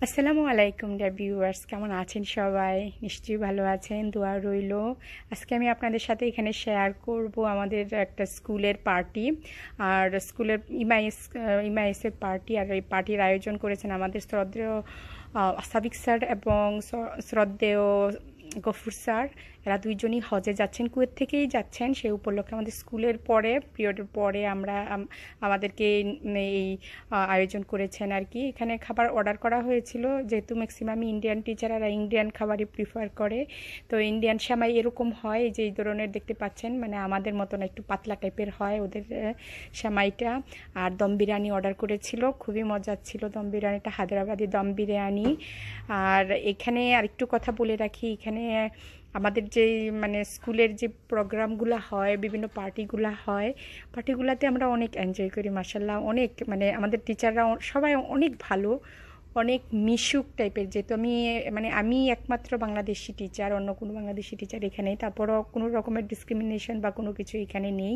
আসসালামু আলাইকুম dear viewers, কেমন আছেন সবাই? নিশ্চয়ই ভালো আছেন, দোয়া রইলো। আজকে আমি আপনাদের সাথে এখানে শেয়ার করব আমাদের একটা স্কুলের পার্টি। আর স্কুলের ইমাইএসের পার্টি, আর এই পার্টির আয়োজন করেছেন আমাদের শ্রদ্ধেয় সাবিক স্যার এবং শ্রদ্ধেয় গফুর স্যার। এরা দুইজনই হজে যাচ্ছেন, কুয়েত থেকেই যাচ্ছেন। সেই উপলক্ষে আমাদের স্কুলের পিরিয়ডের পরে আমাদেরকে এই আয়োজন করেছেন আর কি। এখানে খাবার অর্ডার করা হয়েছিল, যেহেতু ম্যাক্সিমাম ইন্ডিয়ান টিচাররা ইন্ডিয়ান খাবারই প্রিফার করে। তো ইন্ডিয়ান সেমাই এরকম হয় যে এই ধরনের দেখতে পাচ্ছেন, মানে আমাদের মতন একটু পাতলা টাইপের হয় ওদের সেমাইটা। আর দম বিরিয়ানি অর্ডার করেছিল, খুবই মজার ছিল দম বিরিয়ানিটা, হায়দ্রাবাদি দম বিরিয়ানি। আর এখানে আরেকটু কথা বলে রাখি, এখানে আমাদের যে মানে স্কুলের যে প্রোগ্রামগুলো হয়, বিভিন্ন পার্টিগুলোতে আমরা অনেক এনজয় করি মাশাল্লাহ। অনেক মানে আমাদের টিচাররা সবাই অনেক ভালো, অনেক মিশুক টাইপের। যেহেতু আমি একমাত্র বাংলাদেশি টিচার, অন্য কোনো বাংলাদেশি টিচার এখানে নেই, তারপরও কোনো রকমের ডিসক্রিমিনেশন বা কোনো কিছু এখানে নেই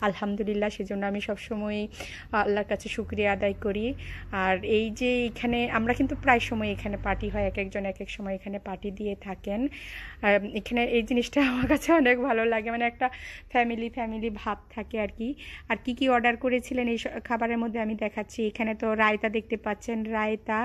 আলহামদুলিল্লাহ। সেজন্য আমি সবসময় আল্লাহর কাছে শুকরিয়া আদায় করি। আর এই যে এখানে আমরা কিন্তু প্রায় সময় এখানে পার্টি হয়, এক একজন এক এক সময় এখানে পার্টি দিয়ে থাকেন। এখানে এই জিনিসটা আমার কাছে অনেক ভালো লাগে, মানে একটা ফ্যামিলি ফ্যামিলি ভাব থাকে আর কি। আর কি কি অর্ডার করেছিলেন এই খাবারের মধ্যে আমি দেখাচ্ছি। এখানে তো রায়তা দেখতে পাচ্ছেন, রায়তা,